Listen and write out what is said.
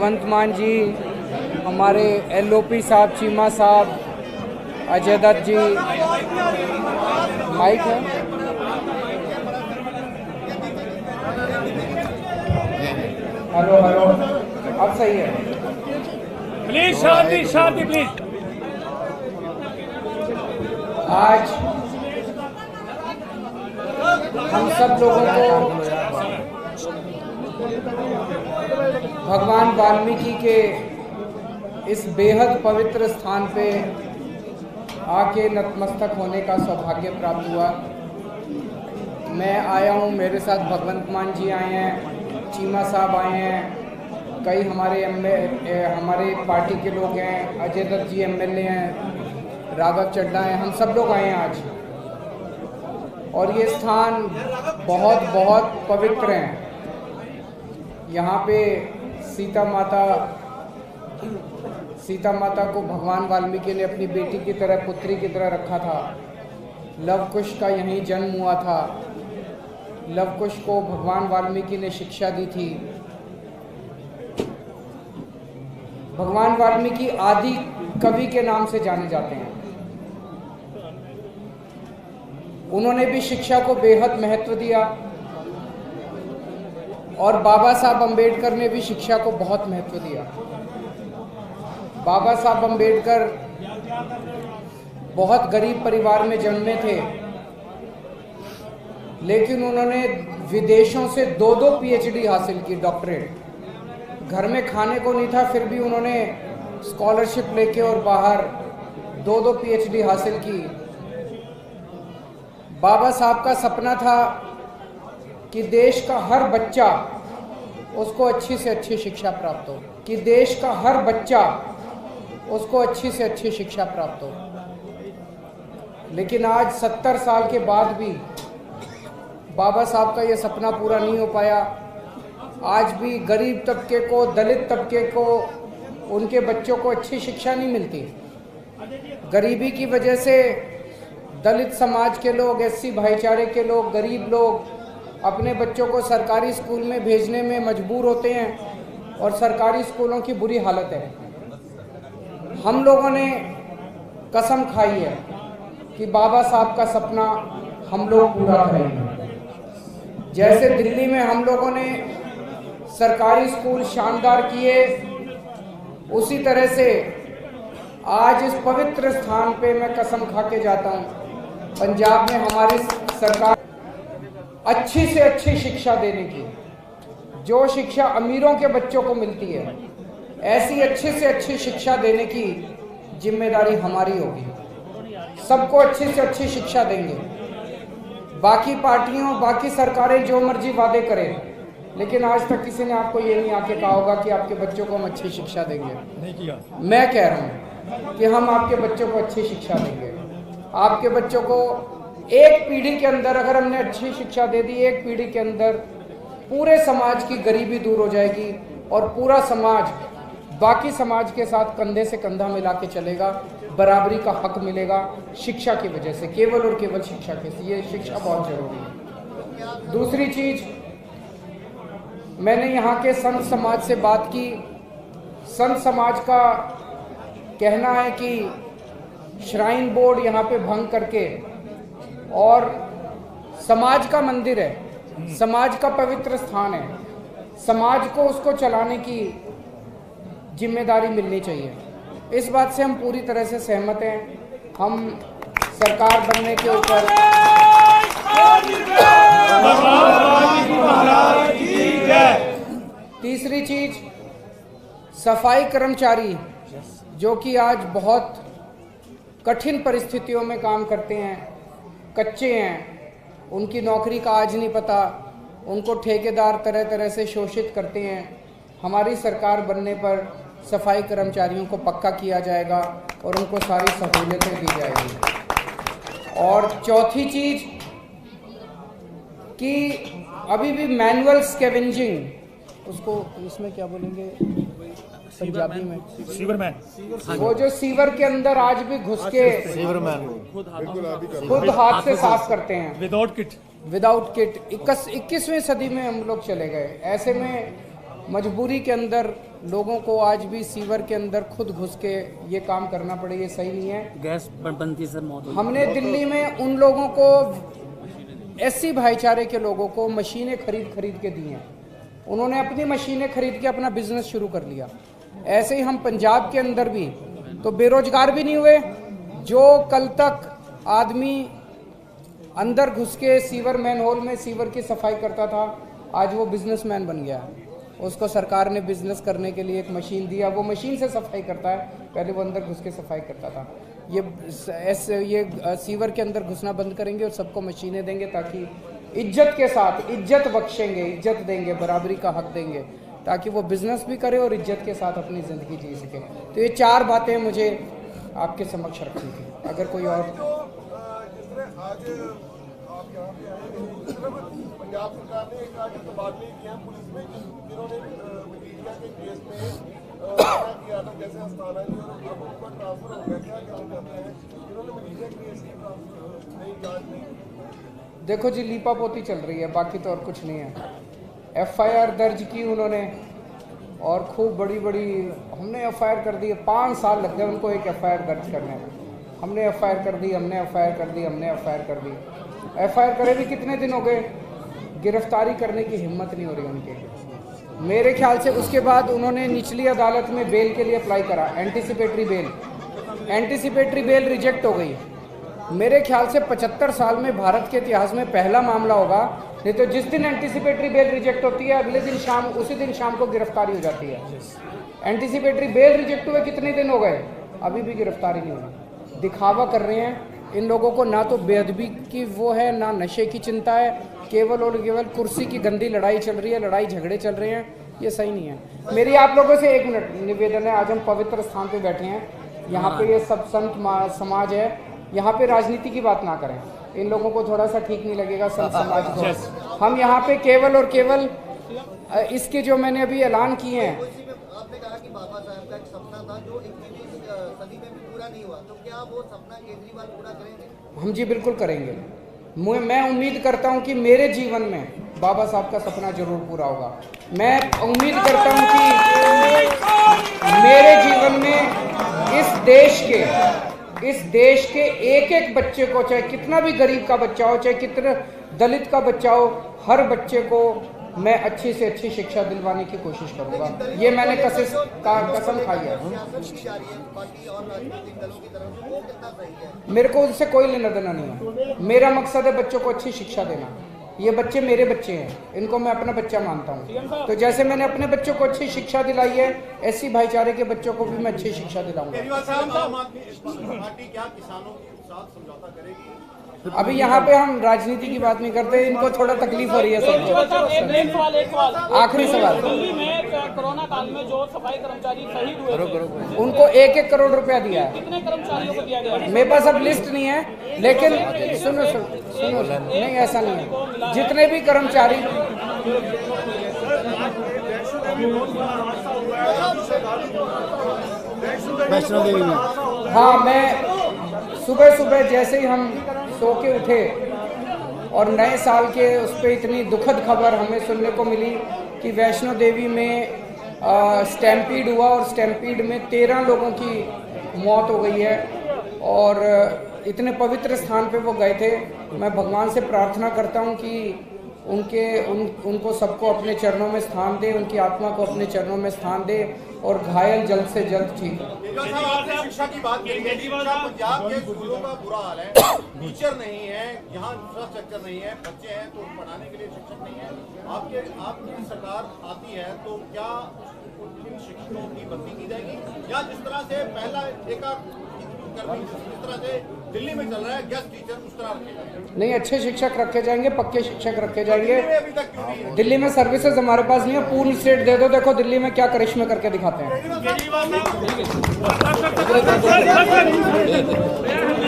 भगवंत मान जी, हमारे एलओपी साहब, चीमा साहब, अजय दत्त जी, माइक है, हेलो हेलो, अब सही है। Please Shanti Shanti please. आज हम सब लोगों को भगवान वाल्मीकि के इस बेहद पवित्र स्थान पे आके नतमस्तक होने का सौभाग्य प्राप्त हुआ। मैं आया हूँ, मेरे साथ भगवंत मान जी आए हैं, चीमा साहब आए हैं, कई हमारे पार्टी के लोग हैं, अजय दत्त जी एमएलए हैं, राघव चड्ढा हैं, हम सब लोग आए हैं आज। और ये स्थान बहुत बहुत पवित्र है। यहाँ पे सीता माता को भगवान वाल्मीकि ने अपनी बेटी की तरह, पुत्री की तरह रखा था। लव कुश का यहीं जन्म हुआ था। लव कुश को भगवान वाल्मीकि ने शिक्षा दी थी। भगवान वाल्मीकि आदि कवि के नाम से जाने जाते हैं। उन्होंने भी शिक्षा को बेहद महत्व दिया और बाबा साहब अम्बेडकर ने भी शिक्षा को बहुत महत्व दिया। बाबा साहब अम्बेडकर बहुत गरीब परिवार में जन्मे थे, लेकिन उन्होंने विदेशों से 2-2 पीएचडी हासिल की, डॉक्टरेट। घर में खाने को नहीं था, फिर भी उन्होंने स्कॉलरशिप लेके और बाहर 2-2 पीएचडी हासिल की। बाबा साहब का सपना था कि देश का हर बच्चा उसको अच्छी से अच्छी शिक्षा प्राप्त हो, कि देश का हर बच्चा उसको अच्छी से अच्छी शिक्षा प्राप्त हो। लेकिन आज 70 साल के बाद भी बाबा साहब का ये सपना पूरा नहीं हो पाया। आज भी गरीब तबके को, दलित तबके को, उनके बच्चों को अच्छी शिक्षा नहीं मिलती। गरीबी की वजह से दलित समाज के लोग, एससी भाईचारे के लोग, गरीब लोग अपने बच्चों को सरकारी स्कूल में भेजने में मजबूर होते हैं और सरकारी स्कूलों की बुरी हालत है। हम लोगों ने कसम खाई है कि बाबा साहब का सपना हम लोग पूरा करेंगे। जैसे दिल्ली में हम लोगों ने सरकारी स्कूल शानदार किए, उसी तरह से आज इस पवित्र स्थान पे मैं कसम खा के जाता हूँ, पंजाब में हमारी सरकार अच्छी से अच्छी शिक्षा देने की, जो शिक्षा अमीरों के बच्चों को मिलती है, ऐसी अच्छी से अच्छी शिक्षा देने की जिम्मेदारी हमारी होगी। सबको अच्छी से अच्छी शिक्षा देंगे। बाकी पार्टियों, बाकी सरकारें जो मर्जी वादे करें, लेकिन आज तक किसी ने आपको ये नहीं आके कहा होगा कि आपके बच्चों को हम अच्छी शिक्षा देंगे। नहीं किया। मैं कह रहा हूँ कि हम आपके बच्चों को अच्छी शिक्षा देंगे। आपके बच्चों को एक पीढ़ी के अंदर अगर हमने अच्छी शिक्षा दे दी, एक पीढ़ी के अंदर पूरे समाज की गरीबी दूर हो जाएगी और पूरा समाज बाकी समाज के साथ कंधे से कंधा मिला के चलेगा। बराबरी का हक मिलेगा शिक्षा की वजह से, केवल और केवल शिक्षा के से। ये शिक्षा बहुत जरूरी है। दूसरी चीज, मैंने यहाँ के संत समाज से बात की। संत समाज का कहना है कि श्राइन बोर्ड यहाँ पे भंग करके, और समाज का मंदिर है, समाज का पवित्र स्थान है, समाज को उसको चलाने की जिम्मेदारी मिलनी चाहिए। इस बात से हम पूरी तरह से सहमत हैं। हम सरकार बनने के ऊपर तीसरी चीज, सफाई कर्मचारी जो कि आज बहुत कठिन परिस्थितियों में काम करते हैं, कच्चे हैं, उनकी नौकरी का आज नहीं पता, उनको ठेकेदार तरह तरह से शोषित करते हैं। हमारी सरकार बनने पर सफाई कर्मचारियों को पक्का किया जाएगा और उनको सारी सहूलियतें दी जाएगी। और चौथी चीज कि अभी भी मैनुअल स्कैवेंजिंग, उसको इसमें क्या बोलेंगे पंजाबी में, सीवरमैन, वो जो सीवर के अंदर आज भी घुस के सीवरमैन खुद हाथ से साफ करते हैं विदाउट किट। 21वीं सदी में हम लोग चले गए। ऐसे में मजबूरी के अंदर लोगों को आज भी सीवर के अंदर खुद घुस के ये काम करना पड़े, ये सही नहीं है। गैस बनती सर मौत हुई। हमने दिल्ली में उन लोगों को, एससी भाईचारे के लोगों को मशीनें खरीद के दी हैं। उन्होंने अपनी मशीनें खरीद के अपना बिजनेस शुरू कर लिया। ऐसे ही हम पंजाब के अंदर भी तो बेरोजगार भी नहीं हुए। जो कल तक आदमी अंदर घुस के सीवर मैन होल में सीवर की सफाई करता था, आज वो बिजनेसमैन बन गया। उसको सरकार ने बिजनेस करने के लिए एक मशीन दिया, वो मशीन से सफाई करता है। पहले वो अंदर घुस के सफाई करता था। ये सीवर के अंदर घुसना बंद करेंगे और सबको मशीनें देंगे ताकि इज्जत के साथ, इज्जत बख्शेंगे, इज्जत देंगे, बराबरी का हक देंगे, ताकि वो बिजनेस भी करे और इज्जत के साथ अपनी ज़िंदगी जी सके। तो ये 4 बातें मुझे आपके समक्ष रखनी थी। अगर कोई और पंजाब सरकार ने एक आज तबादले किए हैं पुलिस में, जिन्होंने मजीठिया के केस में किया था, जैसे अस्ताना जी, और अब उनका ट्रांसफर हो गया। क्या कहना चाहते हैं जिन्होंने मजीठिया केस की नहीं जांच नहीं? देखो जी, लीपापोती चल रही है, बाकी तो और कुछ नहीं है। FIR दर्ज की उन्होंने और खूब बड़ी हमने FIR कर दी। 5 साल लग गए उनको एक FIR दर्ज करने में। हमने FIR कर दी, हमने FIR कर दी, हमने FIR कर दी। FIR करे भी कितने दिन हो गए, गिरफ्तारी करने की हिम्मत नहीं हो रही उनके। मेरे ख्याल से उसके बाद उन्होंने निचली अदालत में बेल के लिए अप्लाई करा, एंटीसिपेटरी बेल रिजेक्ट हो गई। मेरे ख्याल से 75 साल में भारत के इतिहास में पहला मामला होगा। नहीं तो जिस दिन एंटीसिपेटरी बेल रिजेक्ट होती है, अगले दिन शाम, उसी दिन शाम को गिरफ्तारी हो जाती है। एंटीसिपेटरी बेल रिजेक्ट हुए कितने दिन हो गए, अभी भी गिरफ्तारी नहीं हुई। दिखावा कर रहे हैं। इन लोगों को ना तो बेअदबी की वो है, ना नशे की चिंता है, केवल और केवल कुर्सी की गंदी लड़ाई चल रही है, लड़ाई झगड़े चल रहे हैं। ये सही नहीं है। मेरी आप लोगों से 1 मिनट निवेदन है। आज हम पवित्र स्थान पे बैठे हैं, यहाँ पे ये सब संत समाज है, यहाँ पे राजनीति की बात ना करें। इन लोगों को थोड़ा सा ठीक नहीं लगेगा संत समाज को। हम यहाँ पे केवल और केवल इसके जो मैंने अभी ऐलान किए हैं। आपने कहा कि बाबा साहब का एक सपना था जो 21वीं सदी में भी पूरा नहीं हुआ, तो क्या वो सपना केजरीवाल पूरा करेंगे? हम जी बिल्कुल करेंगे। मैं उम्मीद करता हूं कि मेरे जीवन में बाबा साहब का सपना जरूर पूरा होगा। मैं उम्मीद करता हूं कि मेरे जीवन में इस देश के एक बच्चे को, चाहे कितना भी गरीब का बच्चा हो, चाहे कितना दलित का बच्चा हो, हर बच्चे को मैं अच्छी से अच्छी शिक्षा दिलवाने की कोशिश करूंगा। ये मैंने कसम खाई है। मेरे को उनसे कोई लेना देना नहीं है। मेरा मकसद है बच्चों को अच्छी शिक्षा देना। ये बच्चे मेरे बच्चे हैं, इनको मैं अपना बच्चा मानता हूँ। तो जैसे मैंने अपने बच्चों को अच्छी शिक्षा दिलाई है, ऐसी भाईचारे के बच्चों को भी मैं अच्छी शिक्षा दिलाऊंगा। अभी यहाँ पे हम राजनीति की बात नहीं करते, इनको थोड़ा तकलीफ हो रही है सबको। आखिरी सवाल, दिल्ली में कोरोना काल में जो सफाई कर्मचारी शहीद हुए थे, उनको 1-1 करोड़ रुपया दिया है। कितने कर्मचारियों को दिया गया? मेरे पास अब लिस्ट नहीं है, लेकिन सुनो नहीं, ऐसा नहीं है। जितने भी कर्मचारी, वैष्णो देवी में, हाँ, मैं सुबह जैसे ही हम सो के उठे और नए साल के उस पर इतनी दुखद खबर हमें सुनने को मिली कि वैष्णो देवी में स्टैम्पीड हुआ और स्टैम्पीड में 13 लोगों की मौत हो गई है। और इतने पवित्र स्थान पे वो गए थे। मैं भगवान से प्रार्थना करता हूँ कि उनको सबको अपने चरणों में स्थान दे, उनकी आत्मा को अपने चरणों में स्थान दे और घायल जल्द से जल्द ठीक हो। शिक्षा की बात करेंगे। पंजाब के स्कूलों का बुरा हाल है, टीचर नहीं है, यहाँ इंफ्रास्ट्रक्चर नहीं है, बच्चे हैं तो पढ़ाने के लिए शिक्षक नहीं है। आपकी सरकार आती है तो क्या इन शिक्षकों की भर्ती की जाएगी, या जिस तरह से पहला जिस तरह से दिल्ली में चल रहा है गेस्ट टीचर, उस तरह रखे जाएंगे? नहीं, अच्छे शिक्षक रखे जाएंगे, पक्के शिक्षक रखे जाएंगे। दिल्ली में सर्विसेज हमारे पास नहीं है, पूर्ण स्टेट दे दो, देखो दिल्ली में क्या करिश्मे करके दिखाते हैं।